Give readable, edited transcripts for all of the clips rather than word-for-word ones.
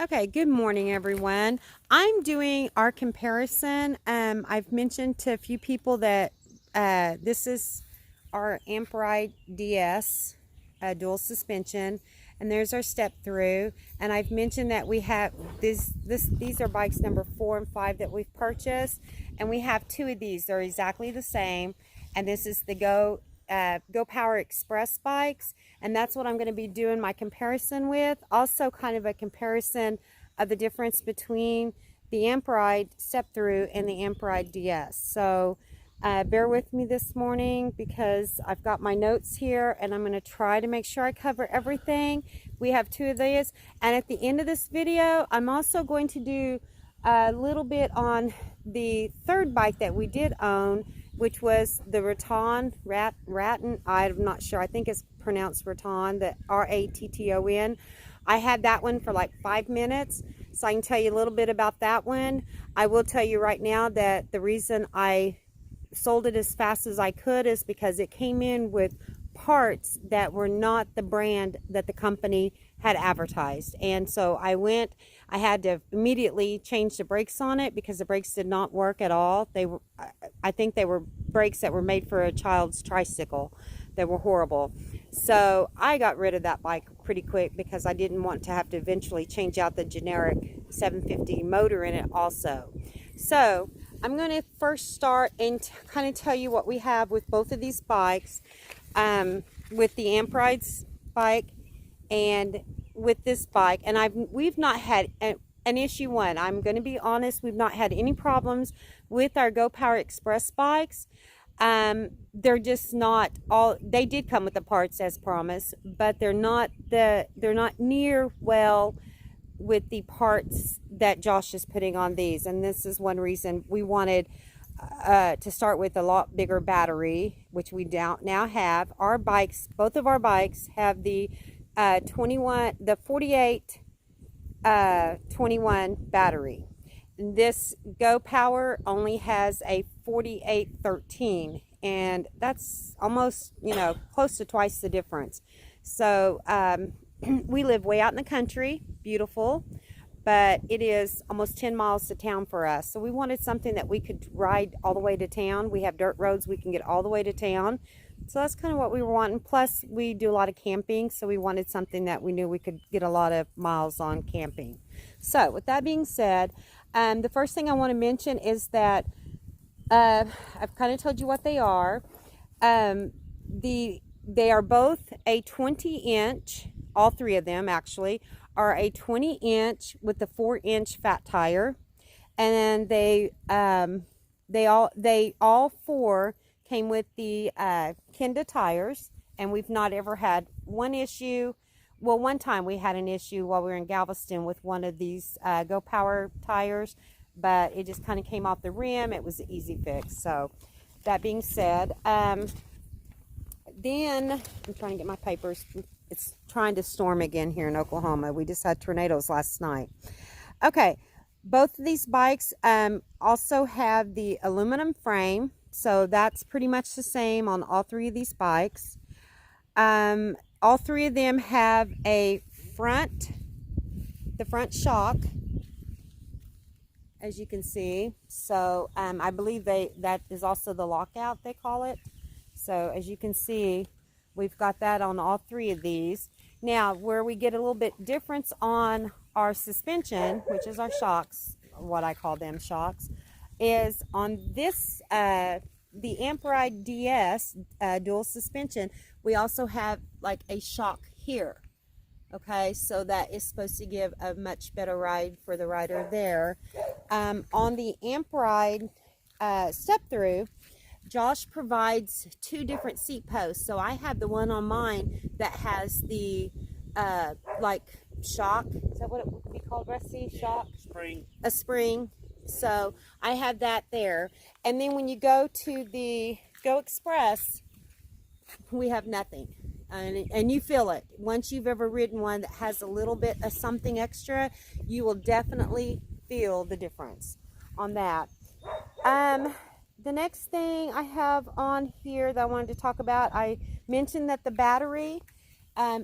Okay, good morning, everyone. I'm doing our comparison. I've mentioned to a few people that this is our Amperide DS dual suspension, and there's our step through. And I've mentioned that we have these are bikes number 4 and 5 that we've purchased, and we have 2 of these. They're exactly the same, and this is the Go Power Express bikes, and that's what I'm going to be doing my comparison with. Also kind of a comparison of the difference between the Amperide step through and the Amperide DS. So bear with me this morning because I've got my notes here and I'm going to try to make sure I cover everything. We have 2 of these, and at the end of this video I'm also going to do a little bit on the 3rd bike that we did own, which was the Rattan. I'm not sure. I think it's pronounced Rattan, the R-A-T-T-O-N. I had that one for like 5 minutes, so I can tell you a little bit about that one. I will tell you right now that the reason I sold it as fast as I could is because it came in with parts that were not the brand that the company had advertised. And so I had to immediately change the brakes on it because the brakes did not work at all. I think they were brakes that were made for a child's tricycle. They were horrible. So I got rid of that bike pretty quick because I didn't want to have to eventually change out the generic 750 motor in it also. So I'm going to first start and kind of tell you what we have with both of these bikes, with the Amperide's bike and with this bike. And we've not had an issue one. I'm going to be honest, we've not had any problems with our Go Power Express bikes. They're just not all, they did come with the parts as promised, but they're not near well with the parts that Josh is putting on these. And this is one reason we wanted to start with a lot bigger battery, which we now have. Our bikes, both of our bikes have the 48 21 battery. This Go Power only has a 4813, and that's almost, close to twice the difference. So we live way out in the country, beautiful, but it is almost 10 miles to town for us. So we wanted something that we could ride all the way to town. We have dirt roads, we can get all the way to town. So that's kind of what we were wanting. Plus, we do a lot of camping, so we wanted something that we knew we could get a lot of miles on camping. So with that being said, the first thing I want to mention is that I've kind of told you what they are. They are both a 20-inch, all 3 of them actually, are a 20-inch with the 4-inch fat tire. And then they all 4 came with the Kenda tires, and we've not ever had one issue. Well, one time we had an issue while we were in Galveston with one of these Go Power tires, but it just kind of came off the rim. It was an easy fix. So that being said, then I'm trying to get my papers. It's trying to storm again here in Oklahoma. We just had tornadoes last night. Okay, both of these bikes also have the aluminum frame, so that's pretty much the same on all 3 of these bikes. All 3 of them have the front shock, as you can see. So I believe that is also the lockout, they call it. So as you can see, we've got that on all 3 of these. Now, where we get a little bit difference on our suspension, which is our shocks, what I call them shocks, is on this, the Amperide DS dual suspension, we also have like a shock here. Okay, so that is supposed to give a much better ride for the rider there. On the Amperide step through, Josh provides 2 different seat posts. So I have the one on mine that has the like shock. Is that what it would be called, Rusty? Shock? Spring. A spring. So I have that there. And then when you go to the Go Express, we have nothing. And you feel it. Once you've ever ridden one that has a little bit of something extra, you will definitely feel the difference on that. The next thing I have on here that I wanted to talk about, I mentioned that the battery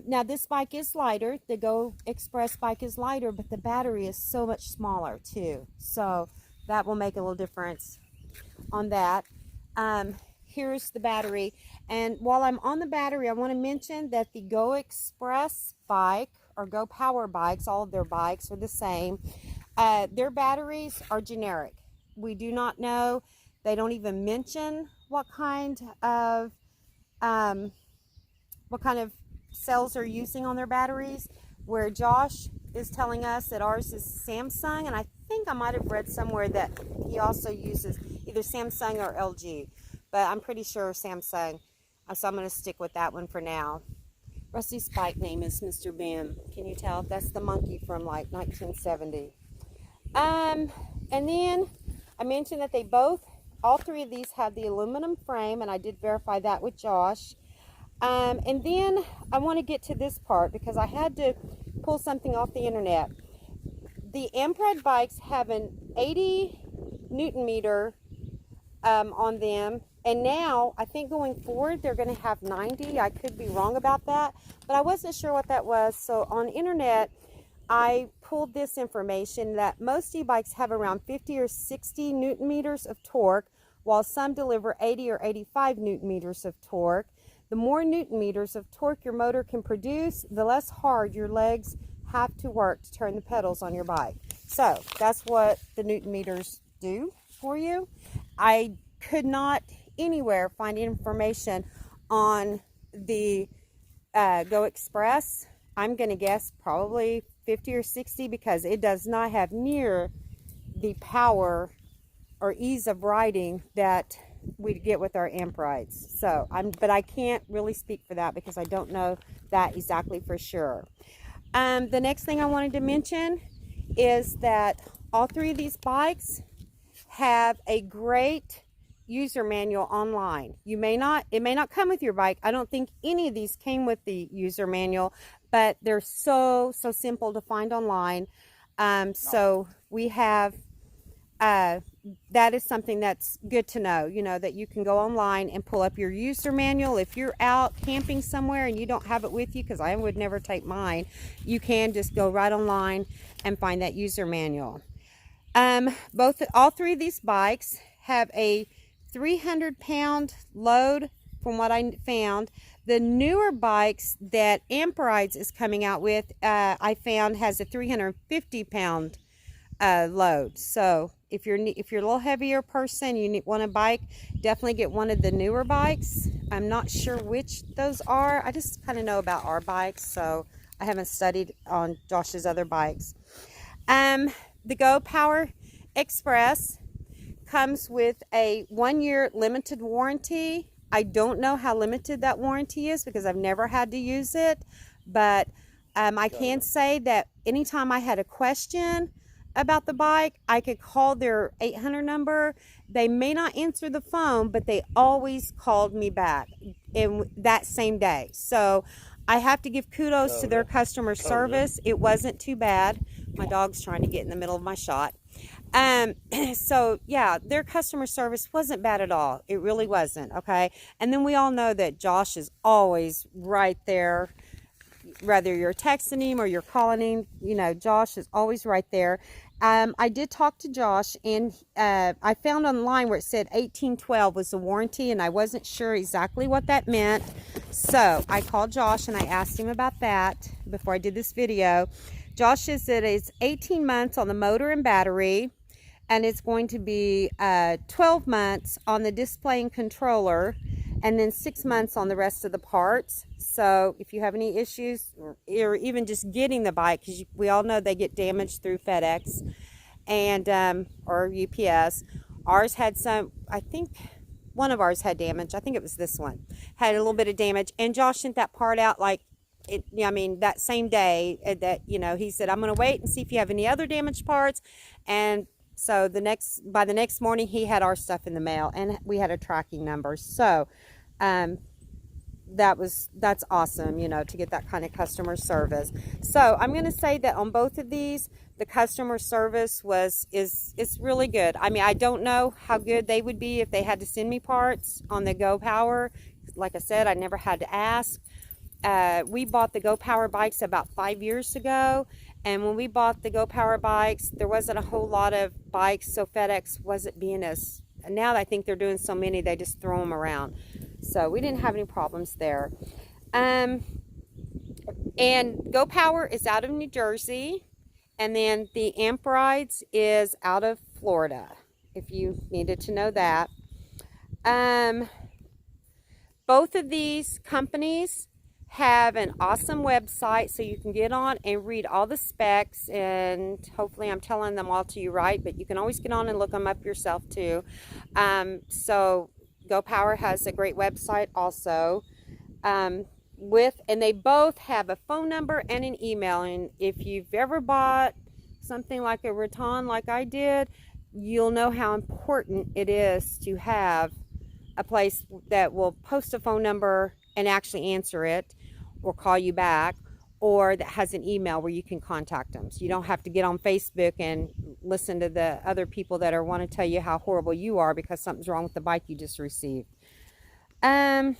Now this bike is lighter. The Go Express bike is lighter, but the battery is so much smaller too. So that will make a little difference on that. Here's the battery. And while I'm on the battery, I want to mention that the Go Express bike or Go Power bikes, all of their bikes are the same. Their batteries are generic. We do not know. They don't even mention what kind of cells they're using on their batteries. Where Josh is telling us that ours is Samsung, and I think I might have read somewhere that he also uses either Samsung or LG, but I'm pretty sure Samsung, so I'm going to stick with that one for now. Rusty's bike name is Mr. Bim. Can you tell? That's the monkey from like 1970. And then I mentioned that all three of these have the aluminum frame, and I did verify that with Josh. And then I want to get to this part because I had to pull something off the internet. The Ampride bikes have an 80 Newton meter on them, and now I think going forward they're going to have 90. I could be wrong about that, but I wasn't sure what that was. So on internet I pulled this information that most e-bikes have around 50 or 60 Newton meters of torque, while some deliver 80 or 85 Newton meters of torque. The more Newton meters of torque your motor can produce, the less hard your legs have to work to turn the pedals on your bike. So that's what the Newton meters do for you. I could not anywhere find information on the Go Express. I'm going to guess probably 50 or 60 because it does not have near the power or ease of riding that we get with our amp rides. So but I can't really speak for that because I don't know that exactly for sure. The next thing I wanted to mention is that all three of these bikes have a great user manual online. It may not come with your bike. I don't think any of these came with the user manual, but they're so simple to find online. So we have that is something that's good to know, that you can go online and pull up your user manual. If you're out camping somewhere and you don't have it with you, because I would never take mine, you can just go right online and find that user manual. All three of these bikes have a 300-pound load from what I found. The newer bikes that Amprides is coming out with, I found has a 350-pound load. So if you're a little heavier person, you want a bike, definitely get one of the newer bikes. I'm not sure which those are. I just kind of know about our bikes, so I haven't studied on Josh's other bikes. The Go Power Express comes with a 1-year limited warranty. I don't know how limited that warranty is because I've never had to use it, but I can say that anytime I had a question about the bike, I could call their 800 number. They may not answer the phone, but they always called me back in that same day. So I have to give kudos to their customer service. It wasn't too bad. My dog's trying to get in the middle of my shot. So yeah, their customer service wasn't bad at all. It really wasn't. Okay. And then we all know that Josh is always right there. Whether you're texting him or you're calling him, Josh is always right there. I did talk to Josh, and I found online where it said 1812 was the warranty, and I wasn't sure exactly what that meant. So I called Josh and I asked him about that before I did this video. Josh says that it's 18 months on the motor and battery, and it's going to be 12 months on the display and controller, and then 6 months on the rest of the parts. So if you have any issues or even just getting the bike, because we all know they get damaged through FedEx and or UPS. Ours had some, I think one of ours had damage. I think it was this one. Had a little bit of damage, and Josh sent that part out that same day that, he said, I'm going to wait and see if you have any other damaged parts. And so by the next morning, he had our stuff in the mail, and we had a tracking number. So, that's awesome, to get that kind of customer service. So I'm going to say that on both of these, the customer service is really good. I mean, I don't know how good they would be if they had to send me parts on the Go Power. Like I said, I never had to ask. we bought the Go Power bikes about 5 years ago. And when we bought the Go Power bikes, there wasn't a whole lot of bikes, so FedEx wasn't being as, now I think they're doing so many, they just throw them around. So we didn't have any problems there. And Go Power is out of New Jersey, and then the Amp Rides is out of Florida, if you needed to know that. Both of these companies have an awesome website, so you can get on and read all the specs, and hopefully I'm telling them all to you right, but you can always get on and look them up yourself too. So Go Power has a great website also, and they both have a phone number and an email, and if you've ever bought something like a Rattan like I did, you'll know how important it is to have a place that will post a phone number and actually answer it or call you back, or that has an email where you can contact them. So you don't have to get on Facebook and listen to the other people that want to tell you how horrible you are because something's wrong with the bike you just received. I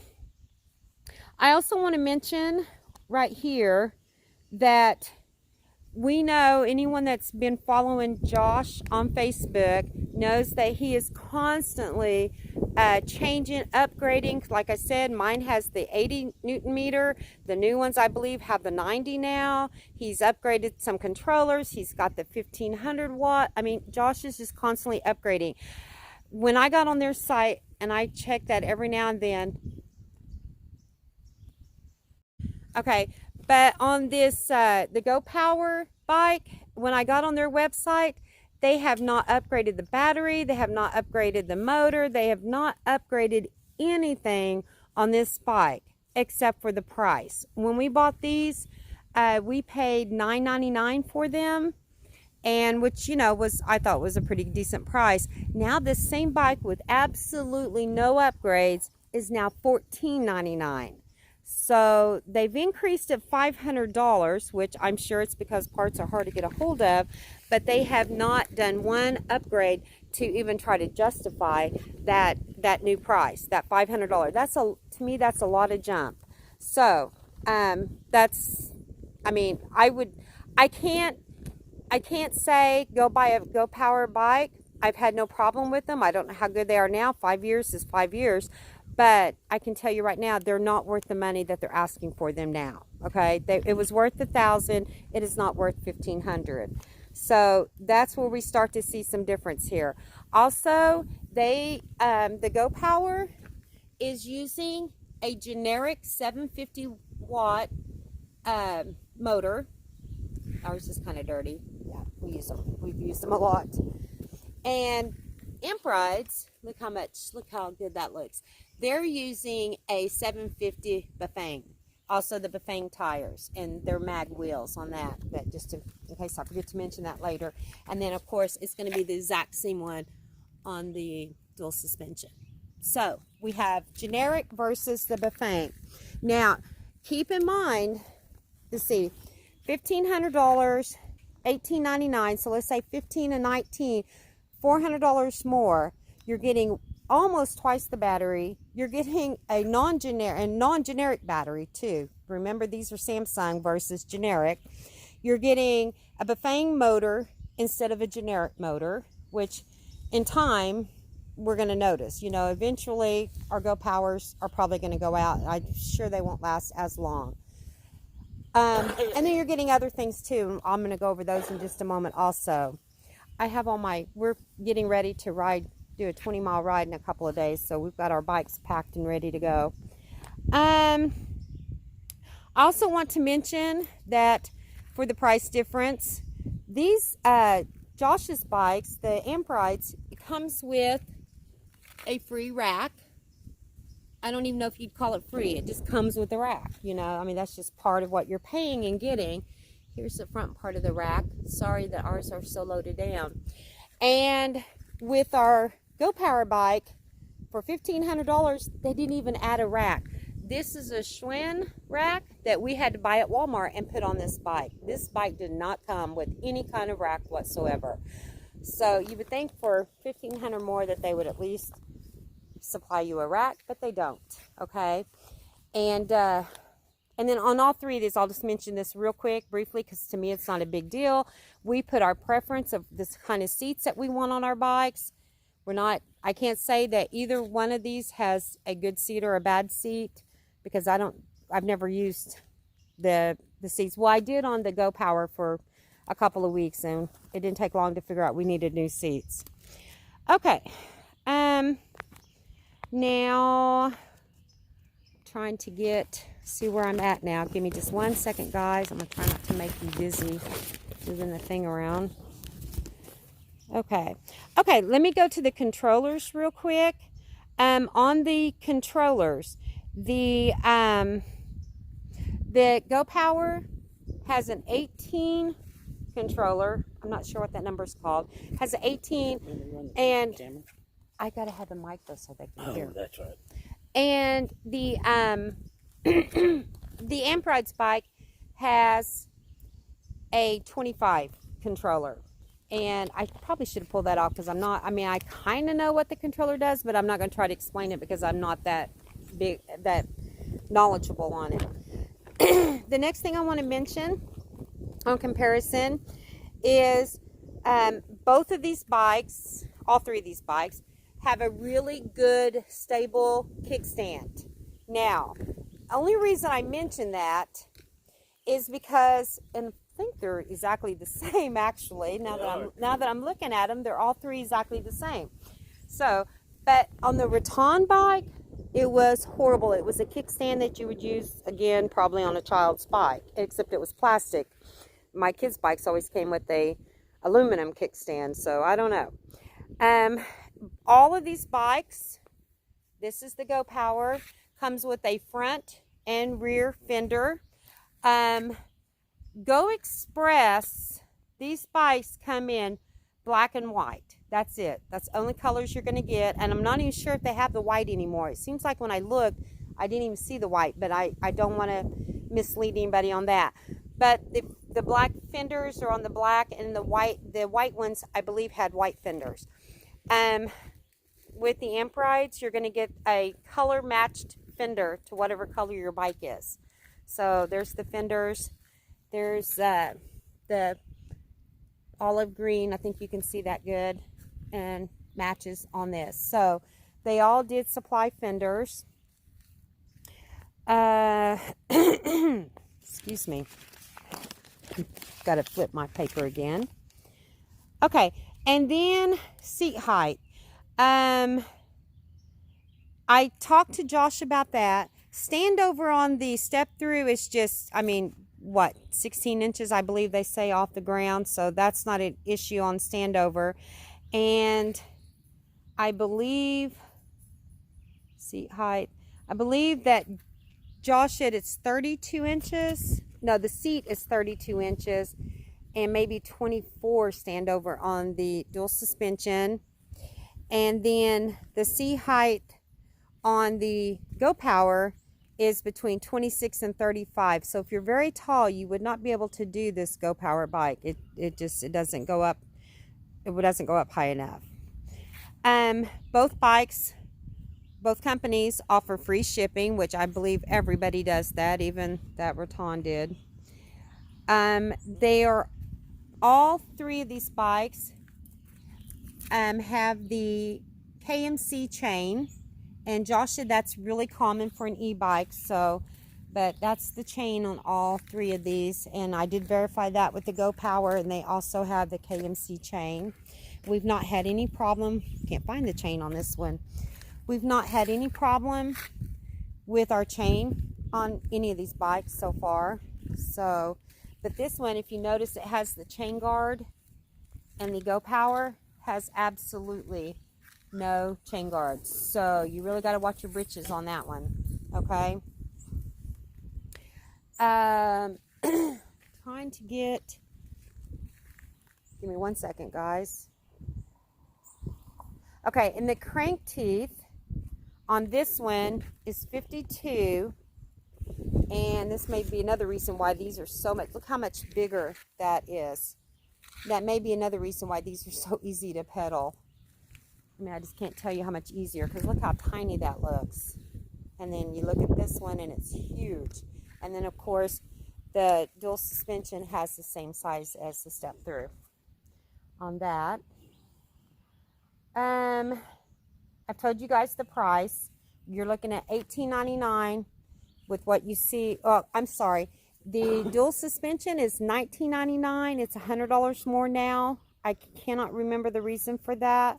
also want to mention right here that we know anyone that's been following Josh on Facebook knows that he is constantly changing, upgrading. Like I said, mine has the 80 Newton meter. The new ones, I believe, have the 90 now. He's upgraded some controllers. He's got the 1500 watt. I mean, Josh is just constantly upgrading. When I got on their site, and I check that every now and then. Okay, but on this, the Go Power bike, when I got on their website, they have not upgraded the battery, they have not upgraded the motor, they have not upgraded anything on this bike except for the price. When we bought these, we paid $9.99 for them, and which, you know, I thought was a pretty decent price. Now this same bike with absolutely no upgrades is now $14.99. So they've increased it $500, which I'm sure it's because parts are hard to get a hold of, but they have not done one upgrade to even try to justify that new price, that $500. To me, that's a lot of jump. So that's, I mean, I can't say go buy a Go Power bike. I've had no problem with them. I don't know how good they are now. 5 years is 5 years. But I can tell you right now, they're not worth the money that they're asking for them now. Okay, it was worth $1,000. It is not worth $1,500. So that's where we start to see some difference here. Also, the Go Power is using a generic 750 watt motor. Ours is kind of dirty. Yeah, we use them. We've used them a lot. And Amp Rides, look how good that looks. They're using a 750 bafang. Also the bafang tires and their mag wheels on that. But just in case I forget to mention that later. And then of course it's going to be the exact same one on the dual suspension. So we have generic versus the bafang. Now keep in mind, let's see, $1,500, $1,899. So let's say $15 and $19, $400 more. You're getting almost twice the battery. You're getting a non-generic battery too. Remember, these are Samsung versus generic. You're getting a bafang motor instead of a generic motor, which in time we're going to notice. You know, eventually our Go Powers are probably going to go out. I'm sure they won't last as long. And then you're getting other things too. I'm going to go over those in just a moment also. I have we're getting ready to do a 20-mile ride in a couple of days, so we've got our bikes packed and ready to go. I also want to mention that for the price difference, these Josh's bikes, the Amp Rides, it comes with a free rack. I don't even know if you'd call it free. It just comes with a rack, you know. I mean, that's just part of what you're paying and getting. Here's the front part of the rack. Sorry that ours are so loaded down. And with our Go Power bike, for $1,500, they didn't even add a rack. This is a Schwinn rack that we had to buy at Walmart and put on this bike. This bike did not come with any kind of rack whatsoever. So you would think for $1,500 more that they would at least supply you a rack, but they don't. Okay, and And then on all three of these, I'll just mention this real quick, briefly, because to me it's not a big deal. We put our preference of this kind of seats that we want on our bikes. I can't say that either one of these has a good seat or a bad seat, because I've never used the seats. Well, I did on the Go Power for a couple of weeks, and it didn't take long to figure out we needed new seats. Okay. Now, trying to see where I'm at now. Give me just 1 second, guys. I'm going to try not to make you busy moving the thing around. Okay, let me go to the controllers real quick. On the controllers, the Go Power has an 18 controller. I'm not sure what that number is called. Has an 18, and I gotta have the mic though so they can hear. Oh, that's right. And the the Ampride's bike has a 25 controller. And I probably should have pulled that off, because I kind of know what the controller does, but I'm not going to try to explain it because I'm not that knowledgeable on it. The next thing I want to mention on comparison is both of these bikes, all three of these bikes, have a really good, stable kickstand. Now, only reason I mention that is because, and I think they're exactly the same, actually. Now that I'm looking at them, they're all three exactly the same. So, but on the Rattan bike, it was horrible. It was a kickstand that you would use, again, probably on a child's bike, except it was plastic. My kids' bikes always came with a aluminum kickstand, so I don't know. All of these bikes, this is the Go Power, comes with a front and rear fender. Go Express, these bikes come in black and white. That's it. That's the only colors you're going to get. And I'm not even sure if they have the white anymore. It seems like when I looked, I didn't even see the white, but I don't want to mislead anybody on that. But the black fenders are on the black, and the white ones, I believe, had white fenders. With the Amprides, you're going to get a color matched fender to whatever color your bike is. So there's the fenders. There's the olive green. I think you can see that good, and matches on this. So they all did supply fenders. Excuse me. Got to flip my paper again. Okay, and then seat height. I talked to Josh about that. Standover on the step through is just, 16 inches, I believe they say, off the ground. So that's not an issue on standover. And I believe, seat height, I believe that Josh said it's 32 inches. No, the seat is 32 inches and maybe 24 standover on the dual suspension. And then the seat height on the Go Power is between 26 and 35. So if you're very tall, you would not be able to do this Go Power bike. It doesn't go up. It doesn't go up high enough. Both bikes, both companies offer free shipping, which I believe everybody does that, even that Rattan did. They are, all three of these bikes have the KMC chain, and Josh said that's really common for an e-bike. So, but that's the chain on all three of these, and I did verify that with the Go Power, and they also have the KMC chain. We've not had any problem. Can't find the chain on this one. We've not had any problem with our chain on any of these bikes so far. So, but this one, if you notice, it has the chain guard, and the Go Power has absolutely no chain guards. So you really got to watch your britches on that one. Okay. Trying to get, give me 1 second, guys. Okay, and the crank teeth on this one is 52, and this may be another reason why these are so much, look how much bigger that is. That may be another reason why these are so easy to pedal. I just can't tell you how much easier, because look how tiny that looks. And then you look at this one, and it's huge. And then of course the dual suspension has the same size as the step through on that. I've told you guys the price. You're looking at $18.99 with what you see. Oh, I'm sorry. The dual suspension is $19.99. It's $100 more now. I cannot remember the reason for that,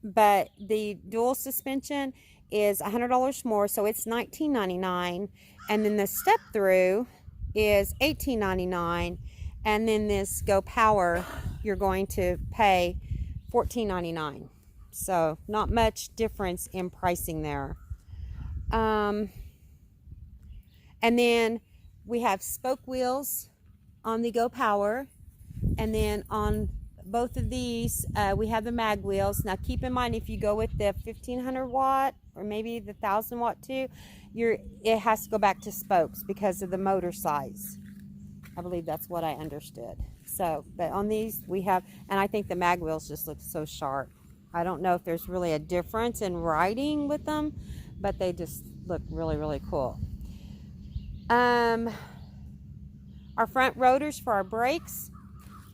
but the dual suspension is $100 more, so it's $19.99. And then the step through is $18.99. And then this Go Power, you're going to pay $14.99. So not much difference in pricing there. And then we have spoke wheels on the Go Power, and then on both of these we have the mag wheels. Now keep in mind, if you go with the 1500 watt or maybe the 1000 watt too, it has to go back to spokes because of the motor size. I believe that's what I understood. So, but on these we have, and I think the mag wheels just look so sharp. I don't know if there's really a difference in riding with them, but they just look really, really cool. Our front rotors for our brakes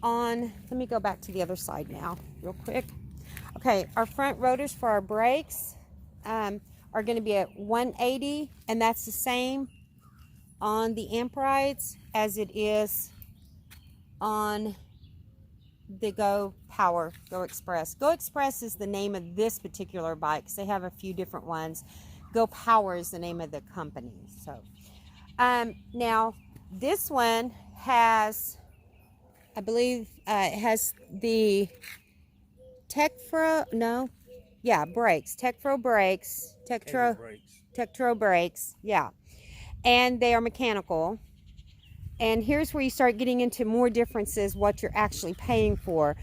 on, let me go back to the other side now real quick. Okay, our front rotors for our brakes are going to be at 180, and that's the same on the Amperides as it is on the Go Power, Go Express. Go Express is the name of this particular bike. They have a few different ones. Go Power is the name of the company. So now this one has, I believe it has the brakes, Tektro brakes, yeah, and they are mechanical. And here's where you start getting into more differences, what you're actually paying for.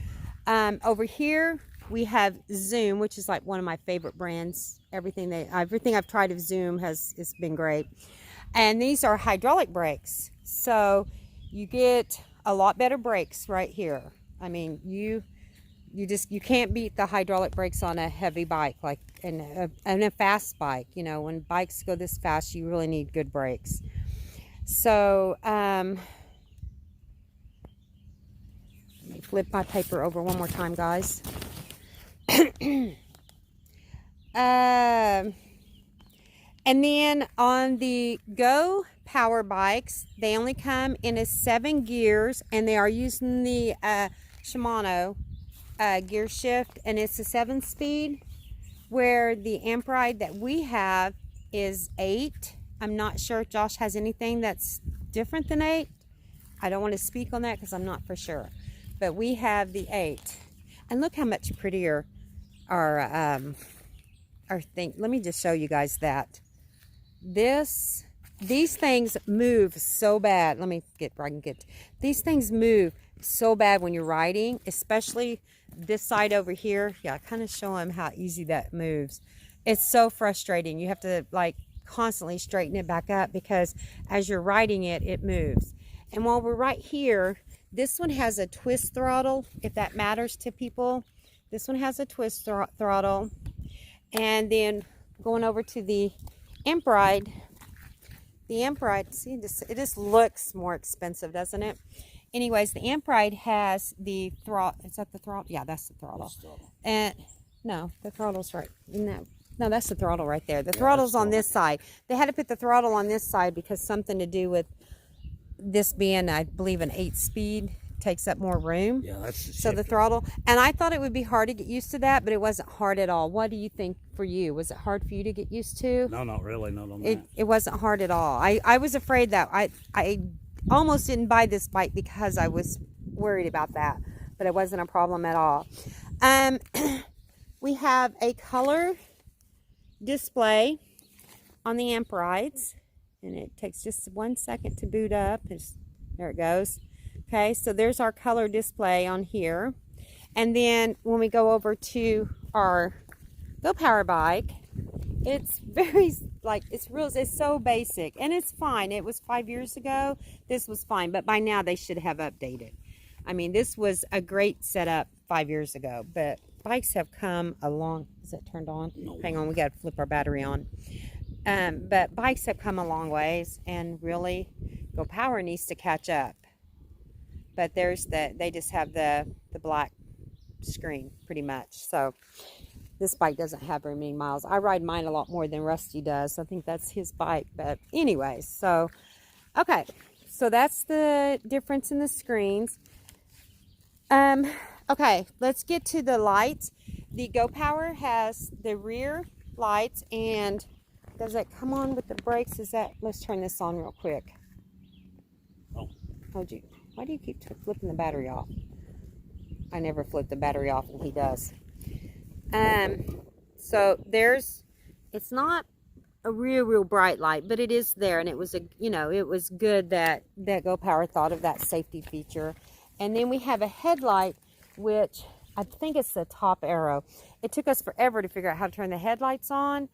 Over here we have Zoom, which is like one of my favorite brands. Everything I've tried of Zoom it's been great. And these are hydraulic brakes, so you get a lot better brakes right here. I mean, you can't beat the hydraulic brakes on a heavy bike, like in a fast bike. You know, when bikes go this fast, you really need good brakes. So let me flip my paper over one more time, guys. And then on the Go Power bikes, they only come in a 7 gears, and they are using the Shimano gear shift, and it's a 7-speed, where the Amperide that we have is 8. I'm not sure if Josh has anything that's different than 8. I don't want to speak on that because I'm not for sure. But we have the 8. And look how much prettier our thing. Let me just show you guys that. These things move so bad. Let me get where I can get. These things move so bad when you're riding, especially this side over here. Yeah, I kind of show them how easy that moves. It's so frustrating. You have to like constantly straighten it back up because as you're riding it, it moves. And while we're right here, this one has a twist throttle, if that matters to people. This one has a twist throttle. And then going over to the Amperide, see, it just looks more expensive, doesn't it? Anyways, the Amperide has the throttle. Is that the throttle? Yeah, that's the throttle. And no, the throttle's right. No, that's the throttle right there. The throttle's on this side. They had to put the throttle on this side because something to do with this being, I believe, an 8-speed takes up more room. Yeah, that's so the throttle. And I thought it would be hard to get used to that, but it wasn't hard at all. What do you think for you? Was it hard for you to get used to? No, not really. Not on that. It wasn't hard at all. I was afraid that I almost didn't buy this bike because I was worried about that, but it wasn't a problem at all. We have a color display on the Amperides, and it takes just 1 second to boot up. There it goes. Okay, so there's our color display on here. And then when we go over to our Go Power bike, it's very, like, it's so basic, and it's fine. It was 5 years ago. This was fine, but by now they should have updated. I mean, this was a great setup 5 years ago, but bikes have come along. Is it turned on? No. Hang on, we got to flip our battery on. But bikes have come a long ways, and really Go Power needs to catch up. But they just have the black screen pretty much. So this bike doesn't have very many miles. I ride mine a lot more than Rusty does. I think that's his bike. But anyways, so okay. So that's the difference in the screens. Okay, let's get to the lights. The Go Power has the rear lights, and does it come on with the brakes? Let's turn this on real quick. Oh, why do you keep flipping the battery off? I never flip the battery off, and he does. So it's not a real bright light, but it is there, and it was it was good that Go Power thought of that safety feature. And then we have a headlight, which I think it's the top arrow. It took us forever to figure out how to turn the headlights on.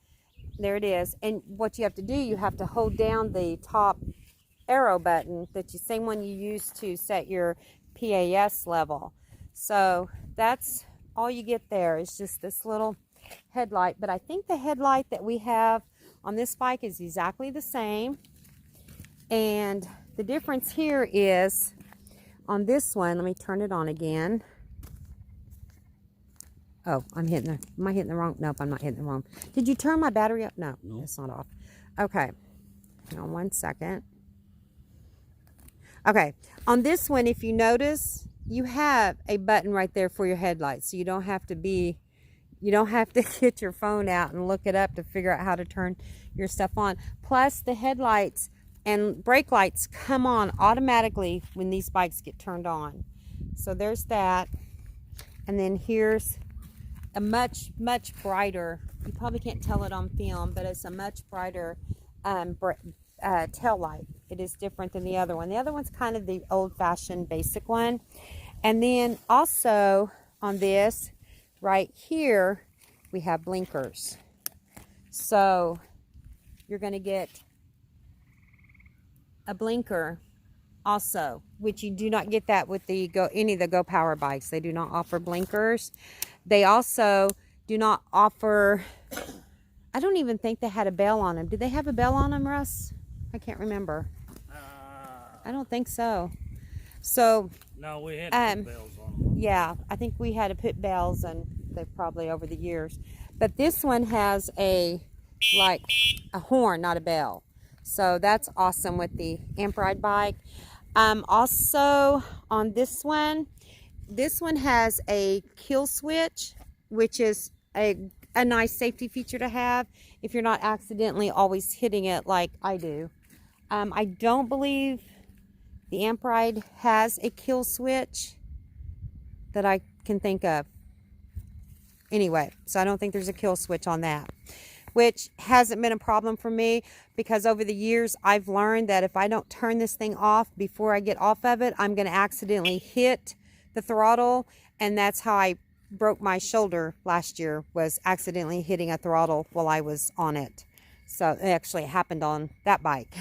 There it is. And what you have to do, you have to hold down the top arrow button, same one you use to set your PAS level. So that's all you get there, is just this little headlight. But I think the headlight that we have on this bike is exactly the same. And the difference here is on this one, let me turn it on again. Oh, am I hitting the wrong? Nope, I'm not hitting the wrong. Did you turn my battery up? No, it's not off. Okay, hang on 1 second. Okay, on this one, if you notice, you have a button right there for your headlights, so you don't have to get your phone out and look it up to figure out how to turn your stuff on. Plus, the headlights and brake lights come on automatically when these bikes get turned on. So there's that. And then here's a much brighter, you probably can't tell it on film, but it's a much brighter tail light. It is different than the other one. The other one's kind of the old-fashioned basic one. And then also on this right here, we have blinkers. So you're going to get a blinker also, which you do not get that with any of the Go Power bikes. They do not offer blinkers. They also do not offer, I don't even think they had a bell on them. Did they have a bell on them, Russ? I can't remember. I don't think so. So no, we had to put bells on them. Yeah, I think we had to put bells, and they've probably over the years. But this one has like a horn, not a bell. So that's awesome with the Amperide bike. Also on this one has a kill switch, which is a nice safety feature to have if you're not accidentally always hitting it like I do. I don't believe the Amperide has a kill switch that I can think of. Anyway, so I don't think there's a kill switch on that, which hasn't been a problem for me, because over the years I've learned that if I don't turn this thing off before I get off of it, I'm going to accidentally hit the throttle, and that's how I broke my shoulder last year, was accidentally hitting a throttle while I was on it. So it actually happened on that bike.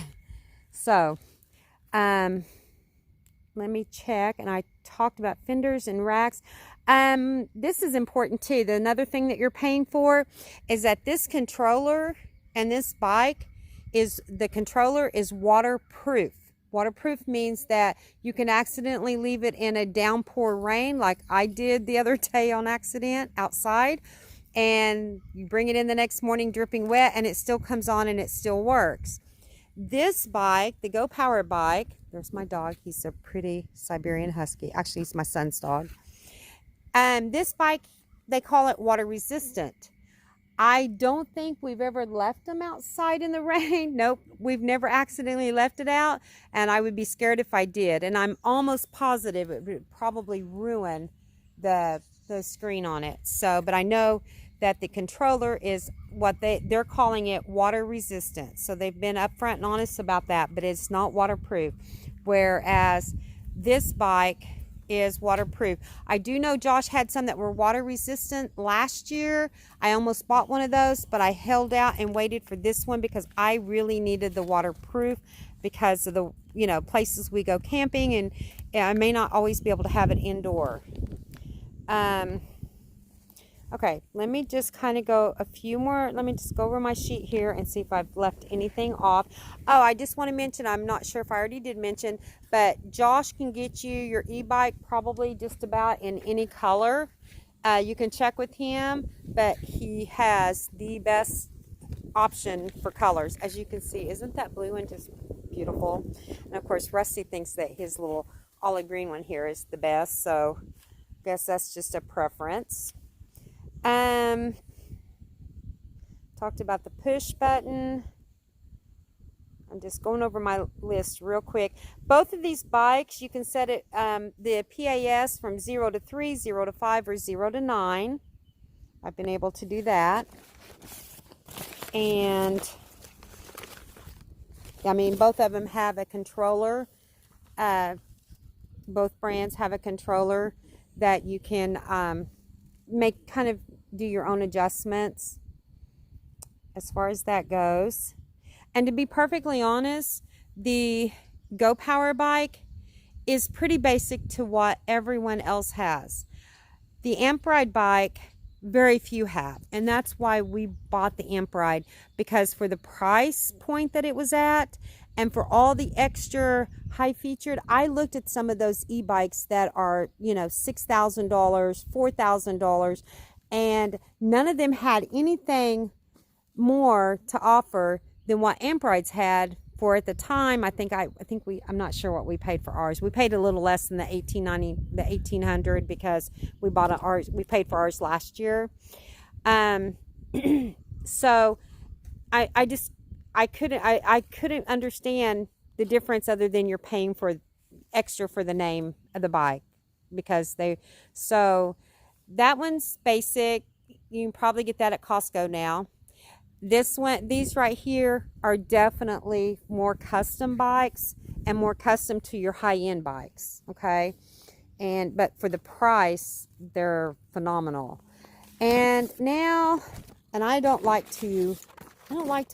So let me check. And I talked about fenders and racks. This is important too. Another thing that you're paying for is that this controller and this bike the controller is waterproof. Waterproof means that you can accidentally leave it in a downpour rain, like I did the other day on accident outside, and you bring it in the next morning dripping wet, and it still comes on and it still works. This bike, the Go Power bike, there's my dog. He's a pretty Siberian Husky. Actually, he's my son's dog. This bike, they call it water resistant. I don't think we've ever left them outside in the rain. Nope, we've never accidentally left it out, and I would be scared if I did. And I'm almost positive it would probably ruin the screen on it. So, but I know that the controller is what they're calling it water resistant. So they've been upfront and honest about that, but it's not waterproof. Whereas this bike is waterproof. I do know Josh had some that were water resistant last year. I almost bought one of those, but I held out and waited for this one because I really needed the waterproof because of the places we go camping, and I may not always be able to have it indoor. Okay, let me just kind of go a few more. Let me just go over my sheet here and see if I've left anything off. Oh, I just want to mention, I'm not sure if I already did mention, but Josh can get you your e-bike probably just about in any color. You can check with him, but he has the best option for colors. As you can see, isn't that blue one just beautiful? And of course, Rusty thinks that his little olive green one here is the best, so I guess that's just a preference. Talked about the push button. I'm just going over my list real quick. Both of these bikes, you can set it, the PAS from 0 to 3, 0 to 5, or 0 to 9. I've been able to do that. And, I mean, both of them have a controller. Both brands have a controller that you can kind of do your own adjustments as far as that goes. And to be perfectly honest, the Go Power bike is pretty basic to what everyone else has. The Amp Ride bike, very few have, and that's why we bought the Amp Ride, because for the price point that it was at and for all the extra high featured, I looked at some of those e-bikes that are, you know, $6,000, $4,000, and none of them had anything more to offer than what Amp Rides had for at the time. I'm not sure what we paid for ours. We paid a little less than the $1,800 because we paid for ours last year. So I couldn't understand the difference other than you're paying for extra for the name of the bike, because so that one's basic. You can probably get that at Costco now. These right here are definitely more custom bikes and more custom to your high-end bikes, okay? But for the price, they're phenomenal. And now, and I don't like to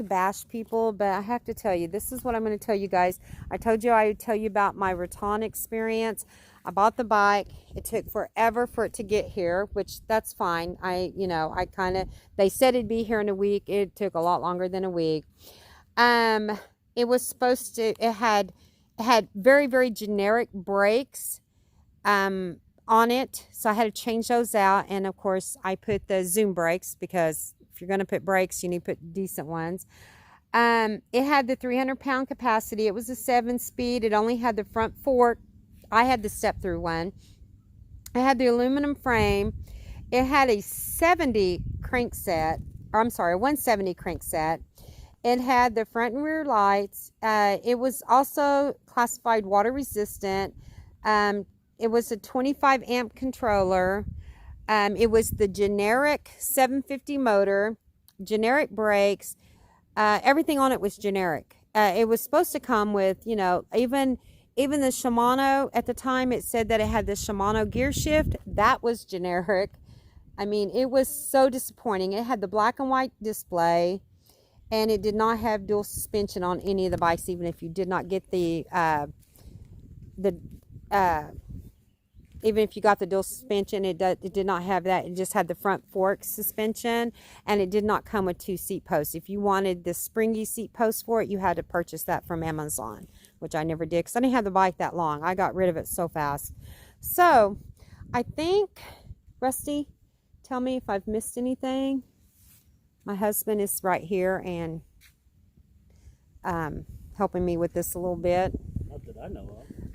bash people, but I have to tell you, this is what I'm going to tell you guys. I told you I would tell you about my Rattan experience. I bought the bike. It took forever for it to get here, which that's fine. They said it'd be here in a week. It took a lot longer than a week. It was supposed to, it had very, very generic brakes, on it. So I had to change those out. And of course I put the Zoom brakes, because if you're going to put brakes, you need to put decent ones. It had the 300-pound capacity. It was a 7-speed. It only had the front fork. I had the step-through one. It had the aluminum frame. It had a 170 crankset. It had the front and rear lights. It was also classified water resistant. It was a 25 amp controller. It was the generic 750 motor, generic brakes. Everything on it was generic. It was supposed to come with, you know, even the Shimano. At the time, it said that it had the Shimano gear shift. That was generic. I mean, it was so disappointing. It had the black and white display, and it did not have dual suspension on any of the bikes, even if you did not get even if you got the dual suspension, it did not have that. It just had the front fork suspension, and it did not come with 2 seat posts. If you wanted the springy seat post for it, you had to purchase that from Amazon, which I never did because I didn't have the bike that long. I got rid of it so fast. So I think, Rusty, tell me if I've missed anything. My husband is right here and helping me with this a little bit. Not that I know of.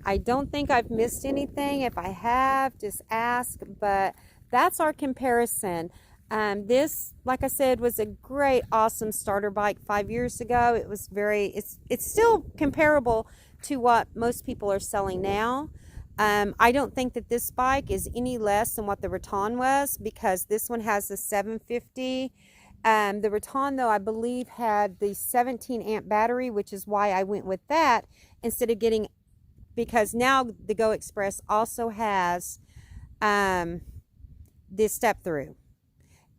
I don't think I've missed anything. If I have, just ask. But that's our comparison. This, like I said, was a great, awesome starter bike 5 years ago. It was it's still comparable to what most people are selling now. I don't think that this bike is any less than what the Rattan was, because this one has the 750. The Rattan, though, I believe had the 17 amp battery, which is why I went with that instead of getting, because now the Go Express also has this step through.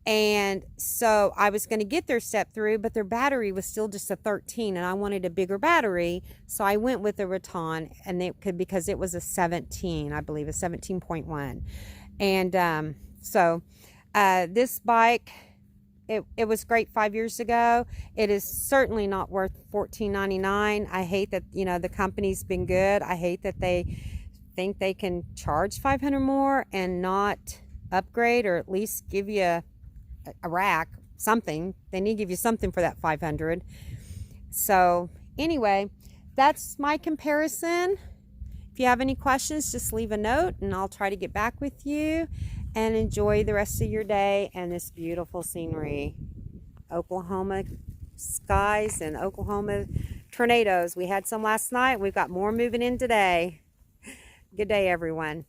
And so I was going to get their step through, but their battery was still just a 13, and I wanted a bigger battery. So I went with the Rattan, and because it was a 17, I believe, a 17.1. And This bike, it was great 5 years ago. It is certainly not worth $14.99. I hate that, you know, the company's been good. I hate that they think they can charge $500 more and not upgrade, or at least give you a rack, something. They need to give you something for that $500. So anyway, that's my comparison. If you have any questions, just leave a note and I'll try to get back with you. And enjoy the rest of your day and this beautiful scenery. Oklahoma skies and Oklahoma tornadoes. We had some last night. We've got more moving in today. Good day, everyone.